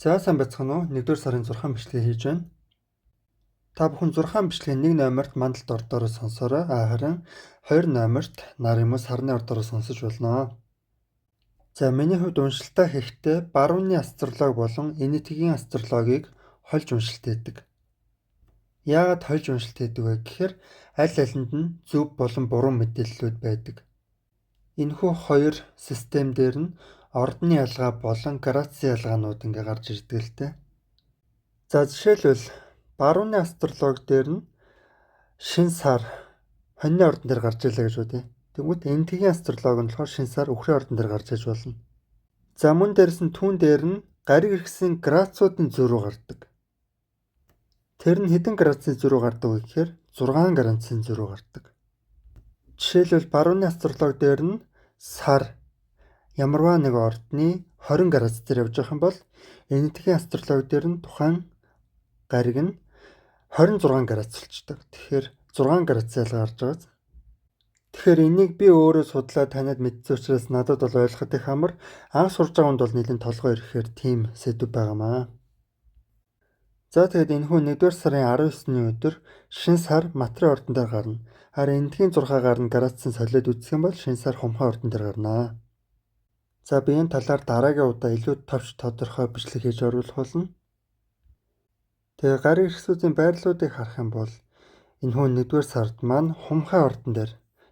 За сайн байцгаана уу? 1-р сарын 6 бичлэгээ хийж байна. Та бүхэн 6 бичлэгийн 1 номерт мандалд ордоороо сонсороо харин 2 номерт нар юм уу сарны ордоороо сонсож болно. За миний хувьд уншилтаа хийхдээ барууны астролог болон энэтхэгийн астрологийг хольж уншилт хийдэг. Яагаад хольж уншилт хийдэг вэ гэхээр аль алинд нь зөв болон буруу мэдээллүүд байдаг. Энэхүү хоёр систем дээр нь ордны ялгаа болон градусын ялгаанууд ингээ гарч ирдэг л дээ. За жишээлбэл барууны астролог дээр нь шин сар хоньны ордон дээр гарч ирлээ гэж бодъё. Тэгвэл энэтхэгийн астролог нь болохоор шин сар үхрийн ордон дээр гарч иж болно. За мөн дээрс нь түүн дээр нь гариг иргэсийн градусуудын зөрүү гардаг. Тэр нь хэдэн градусын зөрүү гардаг вэ гэхээр 6 градусын зөрүү гардаг. Жишээлбэл барууны астролог дээр нь сар ямарваа нэг ордны 20 градус дээр явж байгаа юм бол энэтхэгийн астролог дээр нь тухайн гариг нь 26 градус болчдөг. Тэгэхээр 6 градус ялгаа гарч байгаа. Тэгэхээр энийг би өөрөө судлаад танад мэдсэн учраас надад бол ойлгоход их амар. Анх сурж байгаа хүнд бол нэлээд толгой ирэхээр тийм сэдв байгаамаа. За тэгээд энэхүү 1-р сарын 19-ний өдөр шин сар матрын ордон дээр гарна. Харин энэтхийн 6-аар нь градусын солиод үзэх юм бол шин сар хумхай ордон дээр гарнаа. За би энэ талаар дараагийн удаа илүү товч тодорхой бичлэг хийж оруулах болно. Тэгээ гариг иргэсүүдийн байрлалуудыг харах юм бол энэхүү 1-р сард маань хумхай ордон дээр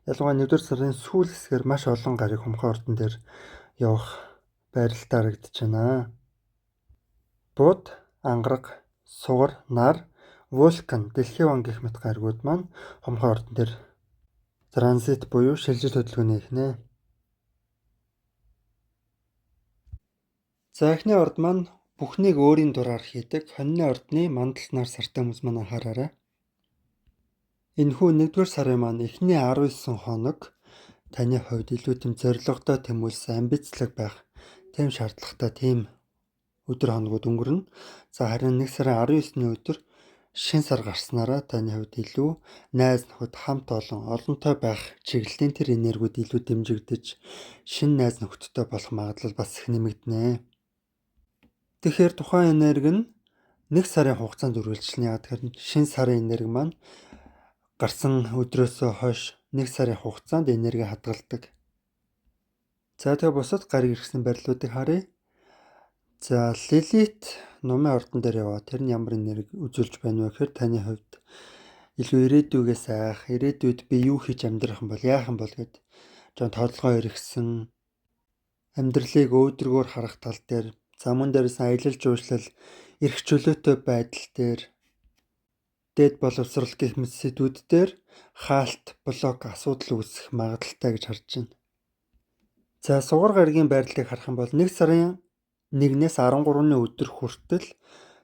ялангуяа 1-р сарын сүүл хэсгээр маш олон гариг хумхай ордон дээр явах байралтай харагдаж байна. Буд, ангараг, сугар, нар, вулкан, дэлхийн ван гэх мэт гаригууд маань хумхай ордон дээр транзит буюу шилжил хөдөлгөөний эхнэ. За эхний орд маань бүхнийг өөрийн дураар хийдэг хоньны ордны мандалт нар сартай хүмүүс маань анхаараарай. Энэхүү 1-р сарын маань эхний 19 хоног таны хувьд илүү тийм зоригтой тэмүүлсэн амбицлог байх тийм шаардлагатай тийм өдөр хоногуд өнгөрнө. За харин 1 сарын 19-ний өдөр шин сар гарснараа таны хувьд илүү найз нөхөд хамт олонтой байх чиглэлийн тэр энергиуд илүү дэмжигдэж шин найз нөхөдтэй болох магадлал бас их нэмэгдэнэ. Тэгэхээр тухайн энерги нь 1 сарын хугацаанд үргэлжилнэ. Яагаад гэхээр шин сарын энерги маань гарсан өдрөөсөө хойш 1 сарын хугацаанд энерги хадгалдаг. За тэгээ бусад гариг иргэсэн байрлалуудыг харъя. За Лилит нумын ордон дээр яваа. Тэр нь ямар энерги үзүүлж байна вэ гэхээр таны хувьд илүү ирээдүйгээс айх, ирээдүйд би юу хийж амьдрах юм бол яах юм бол гэд жоо толгой иргэсэн амьдралыг өөдрөгөөр харах тал дээр за мөн дээрээс аялал жуулчлал эрх чөлөөтэй байдал дээр дээд боловсрал гэх мэт сэдвүүд дээр хаалт, блок асуудал үүсэх магадaltaй гэж харж байна. За сугар гаригийн байрлалыг харах юм бол 1 сарын 1-ээс 13-ны өдөр хүртэл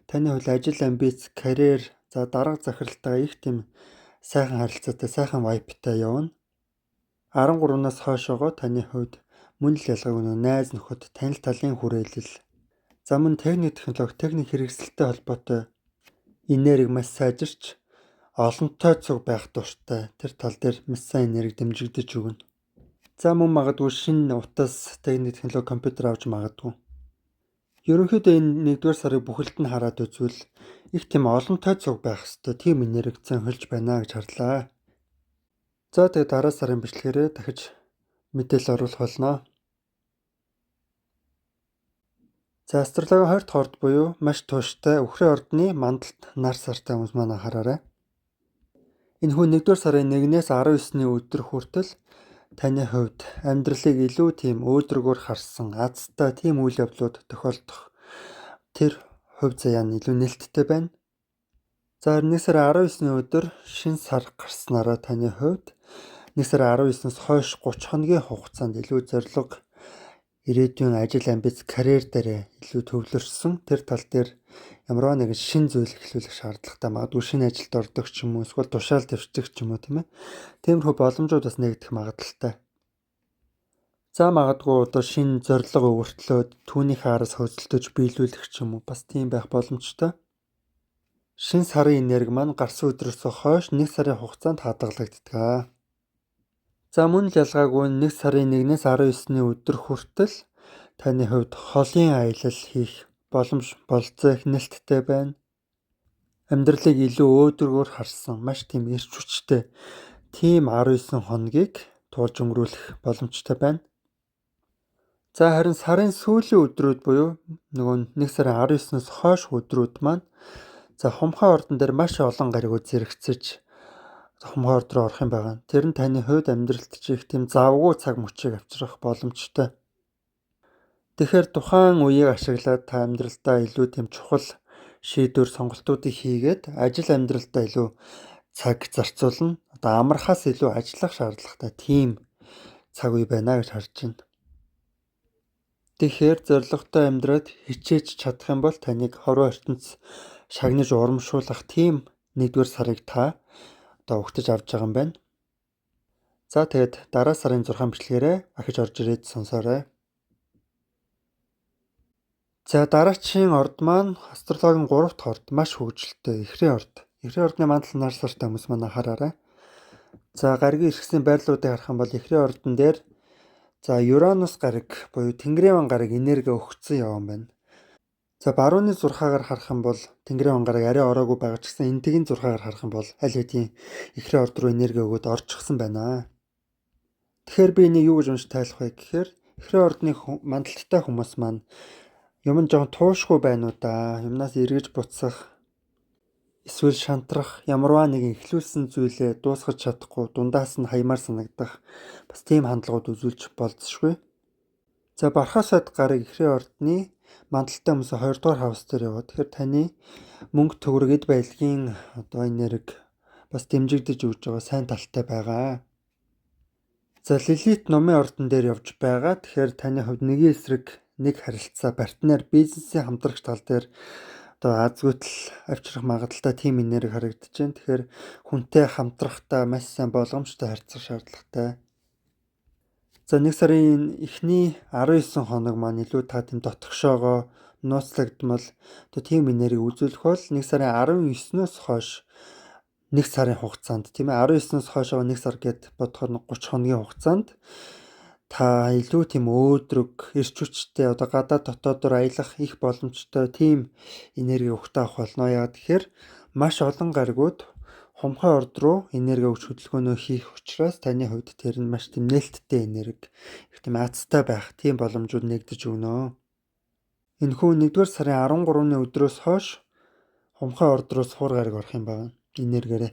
таны хувьд ажил, амбиц, карьер, за дарга захиралтайгаа их тийм сайхан харилцаатай, сайхан вайптай явна. 13-наас хойшоогоо таны хувьд мөн л ялгаагүй найз нөхөд, танил талын хүрээлэл, за мөн техник технологи, техник хэрэгсэлтэй холбоотой энерги маш сайжирч олонтой цуг байх дуртай тэр тал дээр маш сайн энерги дэмжигдэж өгнө. За мөн магадгүй шинэ утас, техник технологи, компьютер авч магадгүй. Ерөнхийдөө энэ 1-р сарыг бүхэлд нь хараад үзвэл их тийм олонтой цуг байх ёстой тийм энергицэн хөлж байна гэж харлаа. За тэгээд дараа сарын бичлэгээрээ дахиж мэдээлэл оруулах болно. За астрологийн 20 дахь орд буюу маш тууштай үхрийн ордны мандалт нар сартай хүмүүс маань анхаараарай. Энэхүү 1-р сарын 1-ээс 19-ний өдөр хүртэл таны хувьд амьдралыг илүү тийм өөдрөгөөр харсан азтай тийм үйл явдлууд тохиолдох тэр хувь заяа нь илүү нэлттэй байна. За 1 сарын 19-ний өдөр шин сар гарснараа таны хувьд 1 сарын 19-ноос хойш 30 хоногийн хугацаанд илүү зориг ирээдүйн ажил, амбиц, карьер дээр илүү төвлөрсөн тэр тал дээр ямарваа нэгэн шин зүйл эхлүүлэх шаардлагатай. Магадгүй шинэ ажилд ордог ч юм уу, эсвэл тушаал дэвшдэг ч юм уу тийм ээ. Тиймэрхүү боломжууд бас нэгдэх магадaltaй. За магадгүй одоо шинэ зориг өвөртлөөд түүнийхээ араас хөдөлтөж биелүүлэх ч юм уу бас тийм байх боломжтой. Шин сарын энерги маань гарсан өдрөөс хойш 1 сарын хугацаанд хадгалагддаг. За мөн л ялгаагүй 1 сарын 1-ээс 19-ний өдөр хүртэл таны хувьд холын аялал хийх боломж болцоо их нээлттэй байна. Амьдралыг илүү өөдрөгөөр харсан маш тийм эрч хүчтэй тийм 19 хоногийг туулж өнгөрүүлэх боломжтой байна. За харин сарын сүүлийн өдрүүд буюу нөгөө 1 сарын 19-ноос хойш өдрүүд маань хумхай ордон дээр маш олон гаригууд зэрэгцэж хумхай орд руу орох юм байгаа. Тэр нь таны хувьд амьдралд чих тийм завгүй цаг мөчийг авчрах боломжтой. Тэгэхээр тухайн үеийг ашиглаад та амьдралдаа илүү тийм чухал шийдвэр сонголтуудыг хийгээд ажил амьдралдаа илүү цаг зарцуулна. Амархаас илүү ажиллах шаардлагатай тийм цаг үе байна гэж харж байна. Тэгэхээр зорилготой амьдраад хичээж чадах юм бол таныг хорвоо ертөнц шагнаж урамшуулах тийм 1-р сарыг та өгтөж авч байгаа юм байна. За тэгээд дараа сарын 6 бичлэгээрээ ахиж орж ирээд сонсоорой. За дараагийн орд маань астрологийн 3 дахь орд маш хөгжилтэй эхрийн орд. Эхрийн ордны мандал нар сартай хүмүүс маань хараарай. За гаригийн иргэсийн байрлалуудыг харах юм бол эхрийн ордон дээр Уранус гариг буюу Тэнгэрийн ван гариг энерги өгцөн явсан байна. Барууны 6-аар харах юм бол Тэнгэрийн ван гариг арай ороогүй байгаа ч гэсэн энэтхэгийн 6-аар харах юм бол аль хэдийн эхрийн орд руу энерги өгөөд орчихсон байна. Тэгэхээр би энийг юу гэж унш тайлах вэ гэхээр эхрийн ордны мандалттай хүмүүс маань юм нь жоохон туушгүй байна уу да. Юмнаас эргэж буцах эсвэл шантрах ямарваа нэгэн эхлүүлсэн зүйлээ дуусгаж чадахгүй дундаас нь хаямаар санагдах бас тийм хандлагууд үзүүлж болзошгүй. Бархасад гарыг эхрийн ордны мандалтай хүмүүсийн 2 дугаар хаус дээр яваад тэгэхээр таны мөнгө төгрөг эд баялагын энерги бас дэмжигдэж өгж байгаа сайн талтай байгаа. Лилит номын ордон дээр явж байгаа. Тэгэхээр таны хувьд нэгэн эсрэг нэг харилцаа партнер бизнесийн хамтрагч тал дээр азгүйтэл авчрах магадaltaй тийм энерги харагдаж байна. Тэгэхээр хүнтэй хамтрахтаа маш сайн болгоомжтой харьцах шаардлагатай. 1 сарын эхний 19 хоног маань илүү та тийм дотгошоогоо нууцлагдмал тийм энерги үзүүлэх бол 1 сарын 19-ноос хойш 1 сарын хугацаанд тийм ээ 19-ноос хойш 1 сар гэд бодохоор 30 хоногийн хугацаанд та илүү тийм өөдрөг, эрч хүчтэй гадаад дотоодоор аялах их боломжтой тийм энерги өгтөө авах болно. Яагаад тэгэхээр маш олон гаригууд хумхай орд руу энерги өгч хөдөлгөөнөө хийх учраас таны хувьд тэр нь маш тийм нээлттэй энерги, их тийм азтай байх тийм боломжууд нэгдэж өгнө. Энэхүү 1-р сарын 13-ны өдрөөс хойш хумхай орд руу суур гариг орох юм байна энергиэрээ.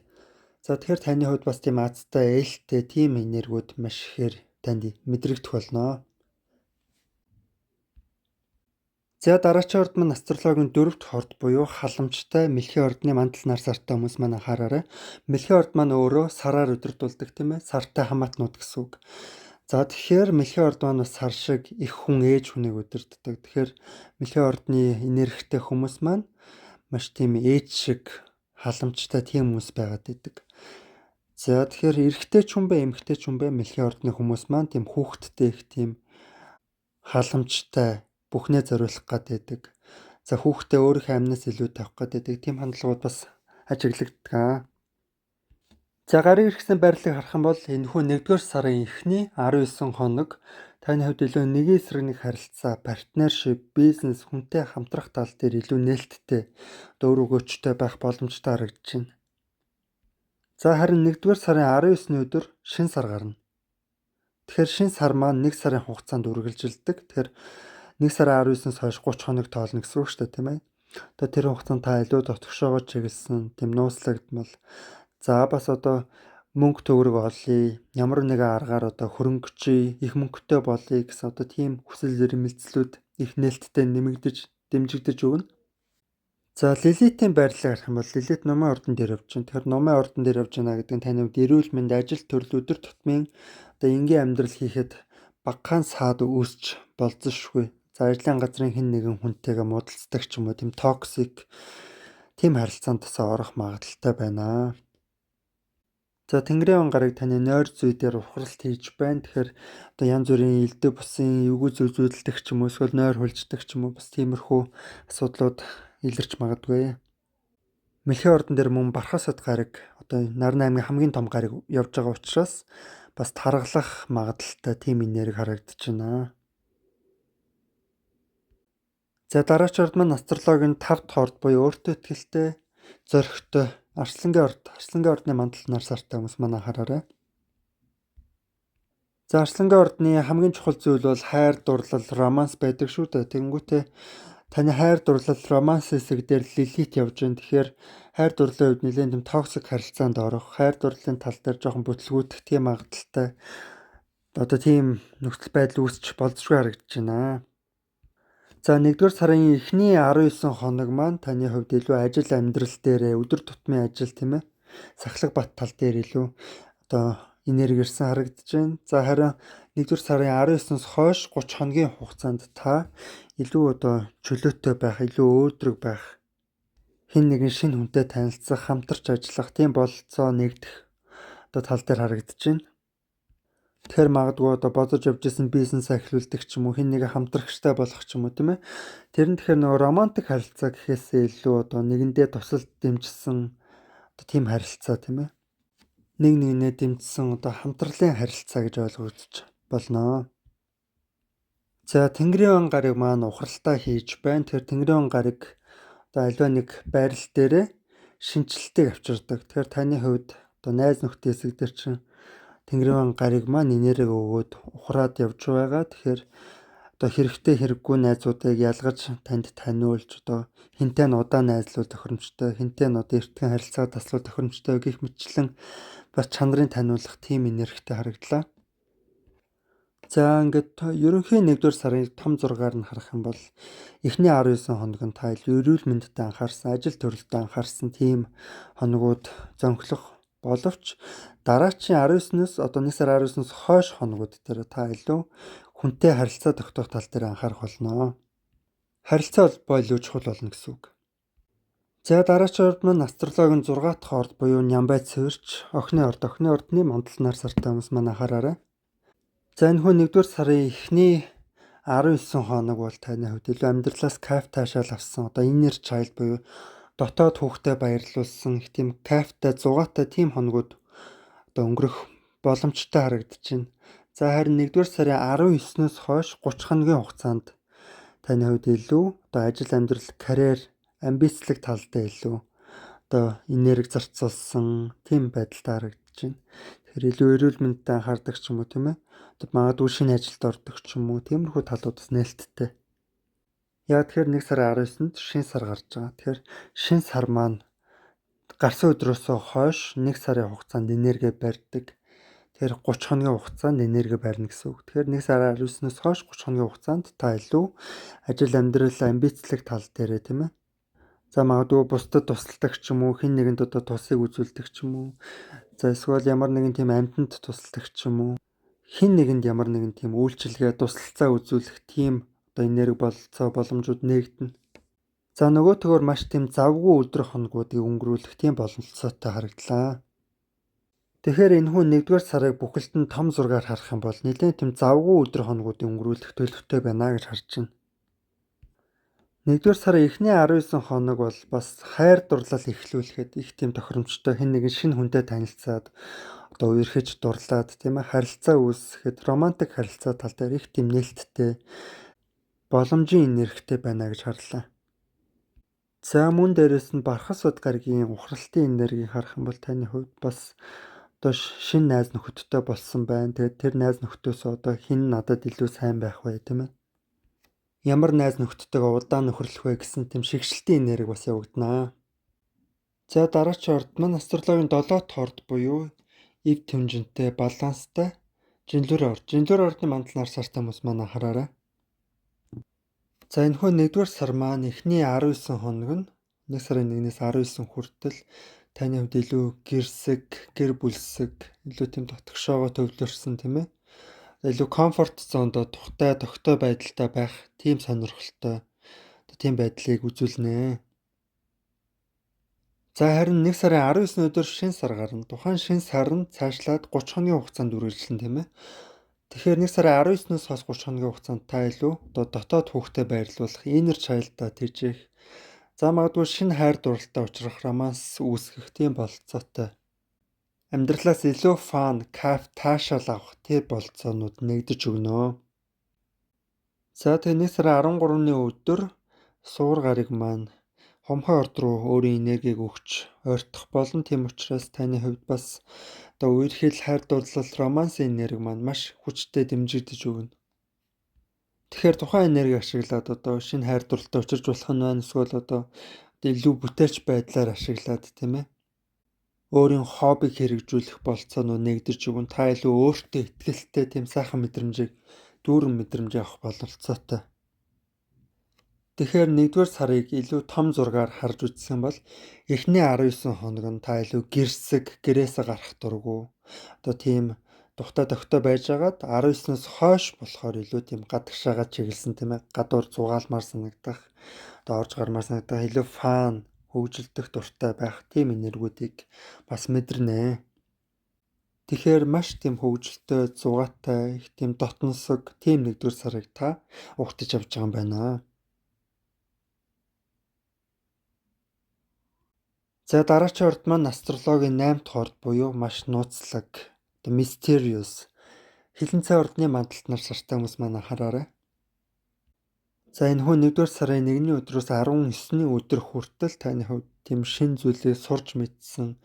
Тэгэхээр таны хувьд бас тийм азтай, ээлтэй тийм энергиуд маш ихээр танд мэдрэгдэх болно. Дараагийн орд маань астрологийн 4 дахь орд буюу халамжтай мэлхий ордны мандал нар сартай хүмүүс маань хараарай. Мэлхий орд маань өөрөө сараар өдөртүүлдэг тийм ээ. Сартай хамаатнууд гэсэн үг. Тэгэхээр мэлхий орд маань бас сар шиг их хүн ээж хүнийг өдөртдөг. Тэгэхээр мэлхий ордны энергитэй хүмүүс маань маш тийм ээж шиг халамжтай тийм хүмүүс байгаад байдаг. Тэгэхээр эрэгтэй ч хүн бэ, эмэгтэй ч хүн бэ мэлхий ордны хүмүүс маань тийм хүүхэдтэй их тийм халамжтай бүхнээ зориулах гэдэг. Хүүхдээ өөрийнхөө амнаас илүү тавих гэдэг тийм хандлагууд бас ажиглагддаг. Гариг иргэсэн байрлалыг харах юм бол энэхүү 1-р сарын эхний 19 хоног таны хувьд илүү нэгэн эсрэг нэг харилцаа, партнершип, бизнес, хүнтэй хамтрах тал дээр илүү нээлттэй дөр өгөөчтэй байх боломжтой харагдаж байна. Харин 1-р сарын 19-ны өдөр шинэ сар гарна. Тэгэхээр шинэ сар маань 1 сарын хугацаанд үргэлжилдэг. Тэгэхээр 1 сарын 19-ноос хойш 30 хоног тоолно гэсэн үг шүү дээ, тийм ээ. Тэр хугацаанд та илүү дотгошоогоо чиглэсэн, тийм нууцлагдмал. Бас мөнгө төгрөг олъё, ямар нэгэн аргаар хөрөнгөчий, их мөнгөтэй болъё гэсэн тийм хүсэл эрмэлзлүүд их нээлттэй дэмжигдэж өгнө. Лилитийн байрлалыг харах юм бол Лилит номын ордон дээр явж байна. Тэгэхээр номын ордон дээр явж байна гэдэг нь таны хувьд эрүүл мэнд, ажил төрөл өдөр тутмын энгийн амьдрал хийхэд багахан саад үүсч болзошгүй. Ажлын газрын хэн нэгэн хүнтэйгээ муудалцдаг ч юм уу, тийм токсик тийм харилцаанд орох магадaltaй байна. Тэнгэрийн ван гарыг таны нойр зүй дээр ухралт хийж байна. Тэгэхээр янз бүрийн элдв бусын эвгүй зүйлдэх ч юм уу, эсвэл нойр хулждаг ч юм уу, бас тиймэрхүү асуудлууд илэрч магадгүй. Мэлхий ордон дээр мөн Бархасад гариг Нарны аймгийн хамгийн том гариг явж байгаа учраас бас таргалах магадaltaй тийм энерги харагдаж байна. За дараач орд маань астрологийн 5 дахь орд буюу өөртөө ихтэй зоригтой Арслангийн ордны мандалд нар сартай хүмүүс маань анхаараарай. За Арслангийн ордны хамгийн чухал зүйл бол хайр дурлал, романс байдаг шүү дээ. Тэнгүүтээ таны хайр дурлал, романс хэсэг дээр Лилит явж байна. Тэгэхээр хайр дурлалын үед нэлээд юм токсик харилцаанд орох, хайр дурлалын тал дээр жоохон бүтлгүүдэх тийм магадaltaй одоо тийм нөхцөл байдал үүсч болзошгүй харагдаж байна. За 1-р сарын эхний 19 хоног маань таны хувьд илүү ажил амьдрал дээр өдөр тутмын ажил тийм ээ сахлах бат тал дээр илүү одоо энерги ирсэн харагдаж байна. За харин 1-р сарын 19-ноос хойш 30 хоногийн хугацаанд та илүү одоо чөлөөтэй байх, илүү өөдрөг байх, хэн нэгэн шинэ хүнтэй танилцах, хамтарч ажиллах тийм бололцоо нэгдэх одоо тал дээр харагдаж байна. Тэгэхээр магадгүй одоо бодож явж исэн бизнес эхлүүлдэг ч юм уу, хэн нэгэн хамтрагчтай болох ч юм уу тийм ээ. Тэр нь тэгэхээр нөгөө романтик харилцаа гэхээсээ илүү одоо нэгэндээ тусалд дэмжсэн одоо тийм харилцаа тийм ээ. Нэг нэгнээ дэмжсэн одоо хамтралын харилцаа гэж ойлгогдож болно. За Тэнгэрийн гарыг маань ухралтай хийж байна. Тэр Тэнгэрийн гарыг одоо альва нэг байрал дээрээ шинжилтийг авчирдаг. Тэгэхээр таны хувьд одоо найз нөхдөд хэсэг дээр чинь Тэнгэрийн гарыг маань энерги өгөөд ухраад явж байгаа. Тэгэхээр одоо хэрэгтэй хэрэггүй найзуудыг ялгаж танд таниулж одоо хинтээ нь удаан найзлуул тохиромжтой, хинтээ нь одоо эртхэн харилцаа таслуул тохиромжтой гэх мэтчлэн бас чанарын таниулах тийм энергитэй харагдлаа. За ингээд ерөнхийн 1-р сарын том зургаар нь харах юм бол эхний 19 хоног нь та эрүүл мэндэд анхаарсан, ажил төрөлд анхаарсан тийм хоногуд зөнхлөх боловч дараачийн 19-ноос одоо 1 сарын 19-ноос хойш хоногуд дээр та илүү хүнтэй харилцаа тогтоох тал дээр анхаарах болно. Харилцаа холбоо илүү чухал болно гэсэн үг. За дараагийн орд маань астрологийн 6 дахь орд буюу Нямбай цэвэрч охины ордны мандалнаар сартай хүмүүс маань анхаараарай. За энэ хүн 1-р сарын эхний 19 хоног бол таны хувьд илүү амьдралаас кайф таашаал авсан одоо inner child буюу дотоод хүүхдэд баярлуулсан их тийм кайфтай зугаатай тийм хоногуд одоо өнгөрөх боломжтой харагдаж байна. За харин 1-р сарын 19-ноос хойш 30 хоногийн хугацаанд таны хувьд илүү одоо ажил амьдрал, карьер, амбицлог талдаа илүү одоо энерги зарцуулсан тийм байдалтай харагдаж байна. Тэгэхээр илүү эрүүл мэндэд анхаардаг ч юм уу тийм ээ. Одоо магадгүй шинэ ажилд ордог ч юм уу тиймэрхүү талуудаас нээлттэй. Яг тэгэхээр 1 сарын 19-нд шинэ сар гарч байгаа. Тэгэхээр шинэ сар маань гарсан өдрөөс хойш 1 сарын хугацаанд энерги барьдаг. Тэгэхээр 30 хоногийн хугацаанд энерги барьна гэсэн үг. Тэгэхээр 1 сарын 19-ноос хойш 30 хоногийн хугацаанд та илүү ажил амьдрал амбицлог тал дээрээ тийм ээ. За магадгүй бусдад тусалдаг ч юм уу, хэн нэгэнд одоо тусыг үзүүлдэг ч юм уу. За эсвэл ямар нэгэн тийм амьтанд тусалдаг ч юм уу. Хэн нэгэнд ямар нэгэн тийм үйлчилгээ, тусалцаа үзүүлэх тийм одоо энерги бололцоо боломжууд нээгдэнэ. За нөгөө төгөөр маш тийм завгүй өдөр хоногуудыг өнгөрүүлэх тийм боломжтой харагдлаа. Тэгэхээр энэ хүн 1-р сарыг бүхэлд нь том зургаар харах юм бол нэлээд тийм завгүй өдөр хоногуудыг өнгөрүүлэх төлөвтэй байна гэж харж байна. 1-р сарын эхний 19 хоног бол бас хайр дурлал эхлүүлэхэд их тийм тохиромжтой хэн нэгэн шинэ хүнтэй танилцаад одоо үерхэж дурлаад тийм ээ харилцаа үүсгэхэд романтик харилцаа тал дээр их тийм нээлттэй боломжийн энергитэй байна гэж харлаа. За мөн дээрэс нь Бархас бод гаригийн ухралтын энергийг харах юм бол таны хувьд бас одоо шинэ найз нөхөдтэй болсон байна. Тэгээд тэр найз нөхдөс одоо хэн надад илүү сайн байх вэ тийм ээ. Ямар найз нөхдөдтэйгээ удаан нөхөрлөх вэ гэсэн тийм шигшилтийн энерги бас явагдана. За дараагийн орд маань астрологийн 7 дахь орд буюу эв тэмжинтэй баланстай жинлүр ордны мандалнаар сартай хүмүүс маань анхаараарай. За энэ хүн 1-р сар маань эхний 19 хоног нь 1 сарын 1-ээс 19 хүртэл таны хувьд илүү гэр бүлсэг, илүү тийм дотгошоогоо төвлөрсөн тийм ээ. Илүү комфорт зонд тухтай тогттой байдалтай байх тийм сонирхолтой тийм байдлыг үзүүлнэ. За харин 1 сарын 19 өдөр шинэ сар гарна. Тухайн шинэ сар нь цаашлаад 30 хоногийн хугацаанд үргэлжлэн тийм ээ. Тэгэхээр 1 сарын 19-ноос хойш 30 хоногийн хугацаанд та илүү одоо дотоод хүүхдэд баярлуулах, inner child-а тэжээх, за магадгүй шинэ хайр дурлалтай уулзрах, романс үүсгэх тийм бололцоотой. Амьдралаас илүү фан, кайф, таашаал авах тэр бололцоонууд нэгдэж өгнө. За тэгээ 1 сарын 13-ны өдөр суур гариг маань хомхой орд руу өөрийн энергийг өгч ойртох болно. Тийм учраас таны хувьд бас одоо үерхэл хайр дурлал романсын энерги маань маш хүчтэй дэмжигдэж өгнө. Тэгэхээр тухайн энерги ашиглаад одоо шинэ хайр дурлалтай учирч болох нь байна. Эсвэл одоо илүү бүтээлч байдлаар ашиглаад тийм ээ. Өөрийн хоббиг хэрэгжүүлэх болцооноо нэгдэж өгөн та илүү өөртөө ихтгэлтэй тийм сайхан мэдрэмжийг дүүрэн мэдрэмж авах боломжтой. Тэгэхээр 1-р сарыг илүү том зургаар харж үзсэн бол эхний 19 хоног нь та илүү гэрсэг, гэрээсээ гарах дурггүй. Одоо тийм тухтай тогтой байжгаад 19-ноос хойш болохоор илүү тийм гадагшаагаа чиглэсэн тийм ээ. Гадуур зугаалмаар санагдах, одоо орж гармаар санагдах, илүү фан, хөгжилдөх дуртай байх тийм энергүүдийг бас мэдэрнэ. Тэгэхээр маш тийм хөгжилтэй, зугаатай, их тийм дотносог тийм 1-р сарыг та угтаж авч байгаа юм байна. За дараачийн орд маань астрологийн 8 дахь орд буюу маш нууцлаг, одоо mysterious хилэнцээ ордны мандалт нар шартай хүмүүс маань анхаараарай. За энэ хүн 1-р сарын 1-ний өдрөөс 19-ний өдөр хүртэл таны хувьд тийм шин зүйлийг сурч мэдсэн,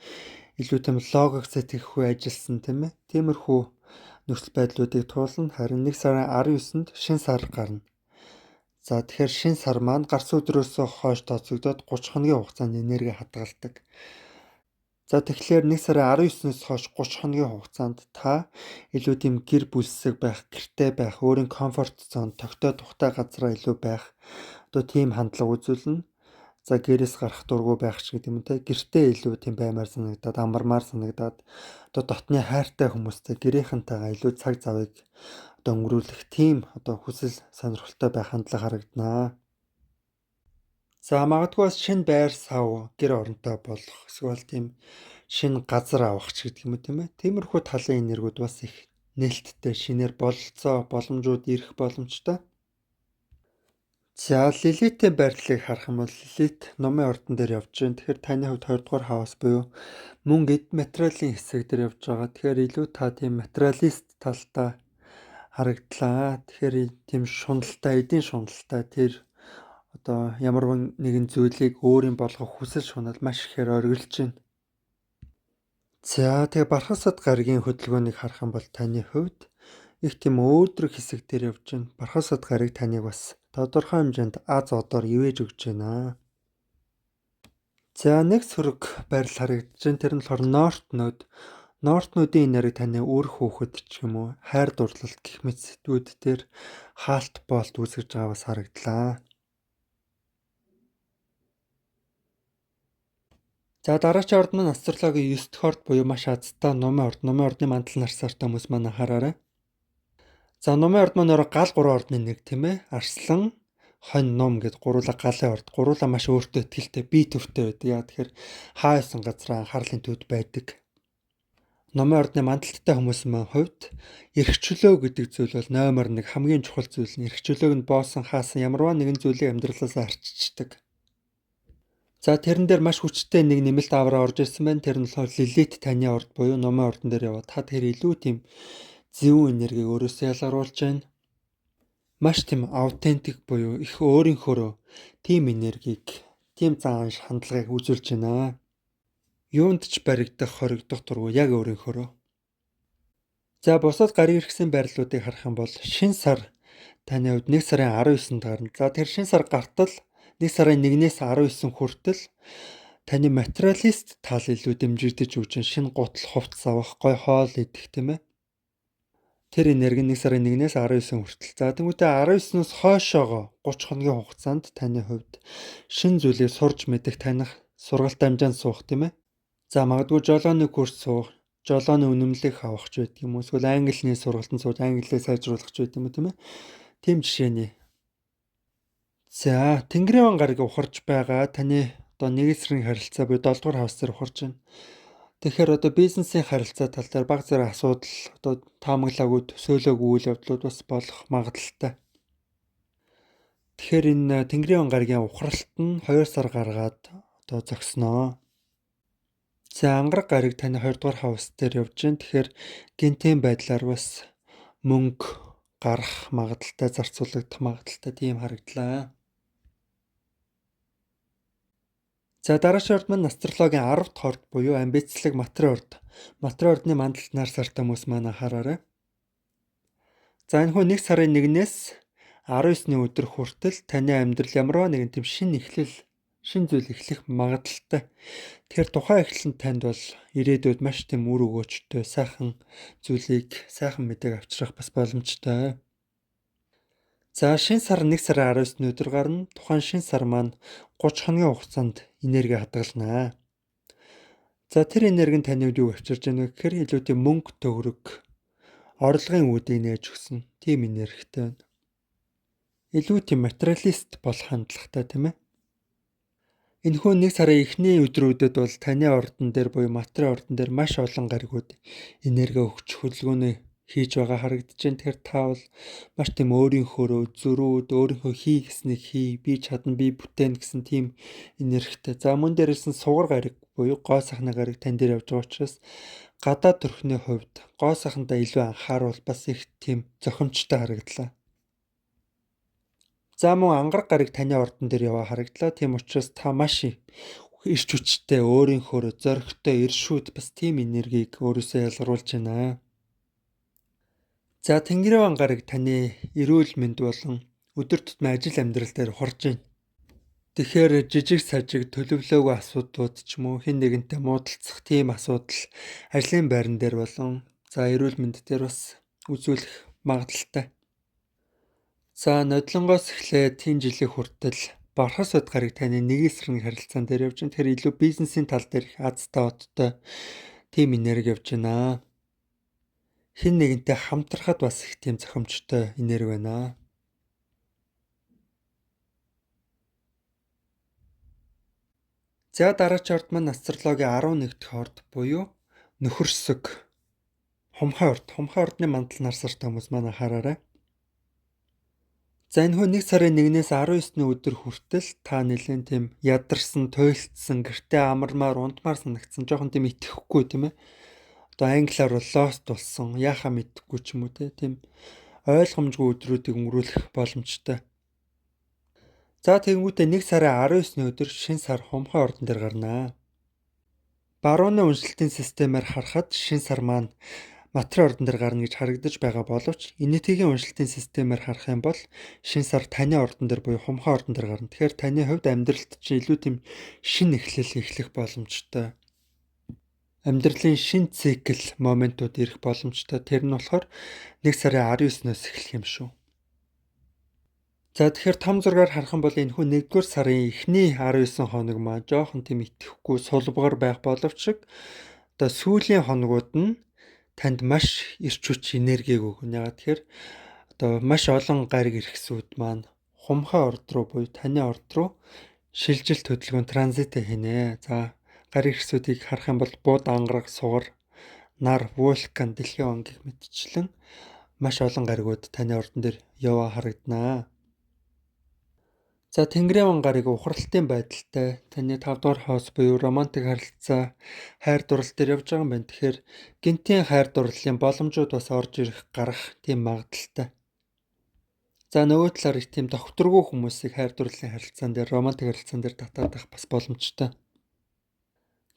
илүү тийм логик сэтгэх үе ажилласан тийм ээ. Тиймэрхүү нөхцөл байдлуудыг туулна. Харин 1 сарын 19-нд шин сар гарна. За тэгэхээр шин сар маань гарсан өдрөөс хойш тооцогдоод 30 хоногийн хугацаанд энерги хадгалдаг. За тэгэхээр 1 сарын 19-ноос хойш 30 хоногийн хугацаанд та илүү тийм гэр бүлсэг байх, гэртэй байх, өөрийн комфорт зон, тогттой тухтай газараа илүү байх. Одоо тийм хандлага үзүүлнэ. За гэрээс гарах дурггүй байх ч гэдэг юм те. Гэртээ илүү тийм баймаар санагдаад, амармаар санагдаад одоо дотны хайртай хүмүүстэй гэрийнхэнтэйгээ илүү цаг завыг одоо өнгөрүүлэх тийм одоо хүсэл сонирхолтой байх хандлага харагданаа. За магадгүй бас шинэ байр сав гэр оронтой болох эсвэл тийм шинэ газар авах ч гэдэг юм уу тийм ээ. Тиймэрхүү талын энергүүд бас их нээлттэй шинээр бололцоо боломжууд ирэх боломжтой. За Лилитийн байрлалыг харах юм бол Лилит номын ордон дээр явж байна. Тэгэхээр таны хувьд 20 дугаар хаус буюу мөнгө эд материалын хэсэг дээр явж байгаа. Тэгэхээр илүү та тийм материалист талтай харагдлаа. Тэгэхээр тийм шуналтай, эдийн шуналтай тэр одоо ямар нэгэн зүйлийг өөрийн болгох хүсэл шунал маш ихээр оргилж байна. За тэгээ Бархасад гаригийн хөдөлгөөнийг харах юм бол таны хувьд их тийм өөдрөг хэсэг дээр явж байна. Бархасад гариг таныг бас тодорхой хэмжээнд аз одоор ивэж өгч байна. За нэг сөрөг байрал харагдаж байна. Тэр нь болохоор Норт нод. Норт нодын энерги таны үр хөөхөд ч юм уу, хайр дурлалт гэх мэт сэтгүүд дээр хаалт боолт үүсгэж байгаа бас харагдлаа. За дараачийн орд маань астрологийн 9 дахь орд буюу маш азтай номын орд. Номын ордны мандал нарсаартай хүмүүс маань анхаараарай. За номын орд маань өөрөө гал 3 ордны нэг тийм ээ. Арслан, хонь, ном гэд гуруула галын орд. Гуруула маш өөртөө ихтэй, бие төвтэй байдаг. Яа тэгэхээр хаасан газраа анхаарлын төвд байдаг. Номын ордны мандалттай хүмүүс маань хувьд эрхчлөө гэдэг зүйл бол номер 1 хамгийн чухал зүйл нь. Эрхчлөөг нь боосон хаасан ямарваа нэгэн зүйлийг амьдралаасаа арчиждаг. За тэрэн дээр маш хүчтэй нэг нэмэлт авраа орж ирсэн байна. Тэр нь болохоор Лилит таны орд буюу номын ордон дээр яваа. Та тэр илүү тийм зөв энергийг өөрөөсөө ялгаруулж байна. Маш тийм аутентик буюу их өөрийнхөөрөө тийм энергийг, тийм заан хандлагыг үзүүлж байна. Юунд ч баригдах, хоригдох дургүй яг өөрийнхөөрөө. За бусад гариг иргэсэн байрлалуудыг харах юм бол шин сар таны хувьд 1 сарын 19-нд гарна. За тэр шин сар гартал 1 сарын 1-ээс 19 хүртэл таны материалист тал илүү дэмжигдэж өгч шинэ гутал хувцас авах, гой хоол идэх тийм ээ. Тэр энерги 1 сарын 1-ээс 19 хүртэл. За тэгвэл 19-ноос хойшоогоо 30 хоногийн хугацаанд таны хувьд шинэ зүйлийг сурж мэдэх, таних, сургалт амжаанд суух тийм ээ. За магадгүй жолооны курс суух, жолооны үнэмлэх авах ч байдаг юм уу. Эсвэл англи хэлний сургалтанд сууж англиээ сайжруулах ч байдаг юм уу тийм ээ. Тийм жишээний. За Тэнгэрийн ван гариг ухарч байгаа таны одоо нэг эсрэг харилцаа буюу 7 дугаар хавс дээр ухарч байна. Тэгэхээр одоо бизнесийн харилцаа тал дээр баг зэрэг асуудал одоо таамаглаагүй төсөөлөөгүй үйл явдлууд бас болох магадaltaй. Тэгэхээр энэ Тэнгэрийн ван гаригийн ухралт нь 2 сар гаргаад одоо зогсноо. За ангараг гариг таны 2 дугаар хавс дээр явж байна. Тэгэхээр гинтийн байдлаар бас мөнгө гарах магадaltaй, зарцуулагдах магадaltaй тийм харагдлаа. За дараагийн орд маань астрологийн 10 дахь орд буюу амбицлог матрын орд. Матрын ордны мандалд нар сартай хүмүүс маань анхаараарай. За энэ хүн 1 сарын 1-ээс 19-ны өдөр хүртэл таны амьдрал ямарваа нэгэн тийм шинэ зүйл эхлэх магадлалтай. Тэгэхээр тухайн эхлэлд танд бол ирээдүйд маш тийм үр өгөөжтэй сайхан мэдээг авчрах бас боломжтой. За шинэ сар 1 сарын 19-ны өдөр гарна. Тухайн шинэ сар маань 30 хоногийн хугацаанд энерги хадгалнаа. За тэр энерги нь таныг юу авчирж байна вэ гэхээр илүү тийм мөнгө төгрөг, орлогын үүдийг нээж өгсөн тийм энергитэй байна. Илүү тийм материалист болох хандлагатай тийм ээ. Энэхүү 1 сарын эхний өдрүүдэд бол таны ордон дээр буюу матрын ордон дээр маш олон гаригууд энерги өгч хөдөлгөөнөө хийж байгаа харагдаж байна. Тэгэхээр та бол маш тийм өөрийнхөө зөрүүд, өөрийнхөө хий гэснийг хий, би чадна, би бүтээн гэсэн тийм энергитэй. За мөн дээрээс нь сугар гариг буюу гоо сахны гариг тань дээр явж байгаа учраас гадаад төрхний хувьд гоо сахандаа илүү анхааруул бас их тийм зохимжтой харагдлаа. За мөн ангараг гариг таны ордон дээр яваа харагдлаа. Тийм учраас та маш ирч хүчтэй, өөрийнхөө зоригтой, иршүүд бас тийм энергийг өөрөөсөө ялгаруулж байна. За Тэнгэрийн ван гариг таны эрүүл мэнд болон өдөр тутмын ажил амьдрал дээр хорж байна. Тэгэхээр жижиг сажиг төлөвлөөгүй асуудлууд ч юм уу хэн нэгэнтэй муудалцах тийм асуудал ажлын байран дээр болон за эрүүл мэнд дээр бас үзүүлэх магадлалтай. За нодлонгоос эхлээд энэ жилийн хүртэл Бархас бод гариг таны нэг эсрэг харилцаан дээр явж байна. Тэгэхээр илүү бизнесийн тал дээр их азтай одтой тийм энерги явж байна. Хэн нэгэнтэй хамтрахад бас их тийм зохимжтой энерги байна. За дараагийн орд маань астрологийн 11 дахь орд буюу нөхөрсөг хумхай орд. Хумхай ордны мандал нар сартай хүмүүс маань анхаараарай. За энэ хүн 1 сарын 1-ээс 19-ны өдөр хүртэл та нэлээд тийм ядарсан, туйлдсан, гэртээ амармаар, ундмаар санагдсан, жоохон тийм итгэхгүй тийм ээ. Одоо англиар бол lost болсон, яахаа мэдэхгүй ч юм уу тийм ойлгомжгүй өдрүүдийг өнгөрүүлэх боломжтой. За тэгэнгүүтээ 1 сарын 19-ны өдөр шинэ сар хумхай ордон дээр гарнаа. Барууны үнэлтийн системээр харахад шинэ сар маань матрын ордон дээр гарна гэж харагдаж байгаа боловч энэтхэгийн уншилтын системээр харах юм бол шинэ сар таны ордон дээр буюу хумхай ордон дээр гарна. Тэгэхээр таны хувьд амьдралд чинь илүү тийм шинэ эхлэл эхлэх боломжтой. Амьдралын шинэ цикл моментууд ирэх боломжтой. Тэр нь болохоор 1 сарын 19-ноос эхлэх юм шүү. За тэгэхээр том зургаар харах юм бол энэ хүн 1-р сарын эхний 19 хоног маань жоохон тийм итгэхгүй сулбгар байх боловч одоо сүүлийн хоногуд нь танд маш ирч хүч энергийг өгнө. Яагаад тэгэхээр одоо маш олон гариг ирэхсүүд маань хумхай орд руу буюу таны орд руу шилжилт хөдөлгөөн транзит хийнэ. За гариг ирэхсүүдийг харах юм бол бууд, ангараг, сугар, нар, вулкан, дэлхийн он гэх мэтчлэн маш олон гаригууд таны ордон дээр яваа харагданаа. За Тэнгэрийн ван гариг ухралтын байдалтай таны 5 дугаар хаус буюу романтик харилцаа, хайр дурлал дээр явж байгаа юм байна. Тэгэхээр гинтийн хайр дурлалын боломжууд бас орж ирэх гарах тийм магадaltaй. За нөгөө талаар их тийм докторгүй хүмүүсийг хайр дурлалын харилцаан дээр, романтик харилцаан дээр татаадах бас боломжтой.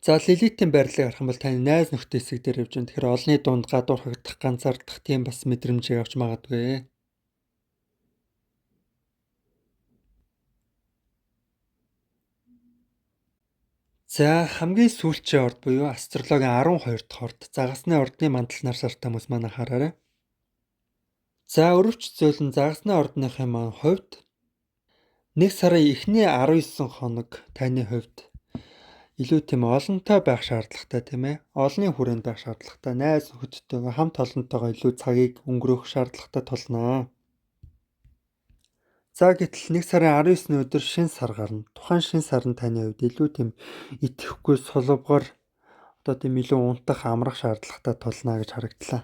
За Лилитийн байрлалыг харах юм бол таны найз нөхдөд хэсэг дээр явж байна. Тэгэхээр олонний дунд гадуурхагдах, ганцаардах тийм бас мэдрэмжийг авч магадгүй. За хамгийн сүүлчийн орд буюу астрологийн 12 дахь орд загасны ордны мандал нар сартай хүмүүс маань анхаараарай. За өрөвч зөөлөн загасны ордныхын маань хувьд 1 сарын эхний 19 хоног таны хувьд илүү тийм олонтой байх шаардлагатай тийм ээ. Олонний хүрээнд байх шаардлагатай, найз нөхөдтэйгээ хамт олонтойгоо илүү цагийг өнгөрөөх шаардлагатай тулнаа. За гэтэл 1 сарын 19-ны өдөр шинэ сар гарна. Тухайн шинэ сар нь таны хувьд илүү тийм итгэхгүй сулбгар одоо тийм илүү унтах, амрах шаардлагатай тулнаа гэж харагдлаа.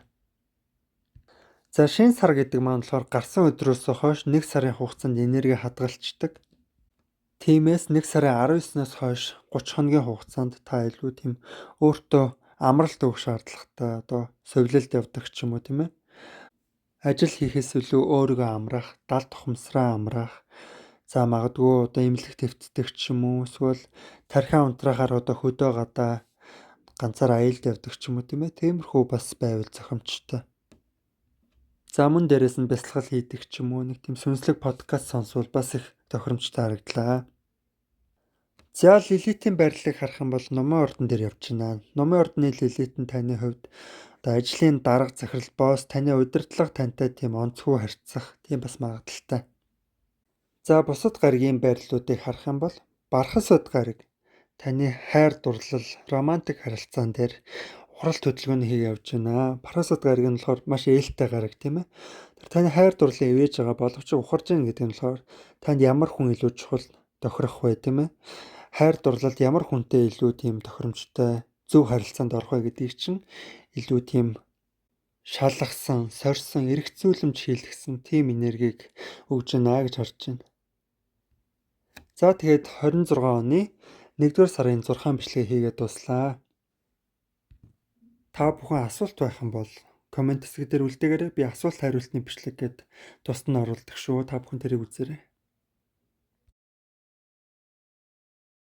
За шинэ сар гэдэг маань болохоор гарсан өдрөөс хойш 1 сарын хугацаанд энерги хадгалцдаг. Тиймээс 1 сарын 19-наас хойш 30 хоногийн хугацаанд та илүү тийм өөртөө амралт өгөх шаардлагатай одоо совилалд явдаг ч юм уу тийм ээ. Ажил хийхээс илүү өөрийгөө амраах, далд тухамсраа амраах, За магадгүй одоо имлэг твцдэг ч юм уу эсвэл тархиа унтраахаар одоо хөдөө гадаа ганцаар аялд явдаг ч юм уу тийм ээ. Тиймэрхүү бас байвал зохимжтой. За мөн дээрээс нь бясалгал хийдэг ч юм уу нэг тийм сүнслэг подкаст сонсвол бас их тохиромжтой харагдлаа. За Лилитийн байрлалыг харах юм бол номын ордон дээр явж байна. Номын ордны Лилит нь таны хувьд одоо ажлын дарга захирал босс таны удирдлага тантай тийм онцгой харьцах тийм бас магадaltaй. За бусад гаригийн байрлалуудыг харах юм бол Бархасууд гариг таны хайр дурлал, романтик харилцаан дээр ухралт хөдөлгөөний хийг явж байна. Бархасууд гариг нь болохоор маш ээлтэй гариг тийм ээ. Тэр таны хайр дурлалыг ивэж байгаа боловч ухарж ийн гэдэг нь болохоор танд ямар хүн илүү чухал тохирох вэ тийм ээ. Хайр дурлалд ямар хүнтэй илүү тийм тохиромжтой зөв харилцаанд орох вэ гэдгийг чинь илүү тийм шалгасан, сорьсон, эргцүүлэмж хийлгсэн тийм энергийг өгж байна гэж харж байна. За тэгээд 26 оны 1-р сарын 6 бичлэгээ хийгээд дуслаа. Та бүхэн асуулт байх юм бол комент хэсэг дээр үлдээгээрэй. Би асуулт хариултны бичлэг гээд тусад нь оруулдаг шүү. Та бүхэн тэрийг үзээрэй.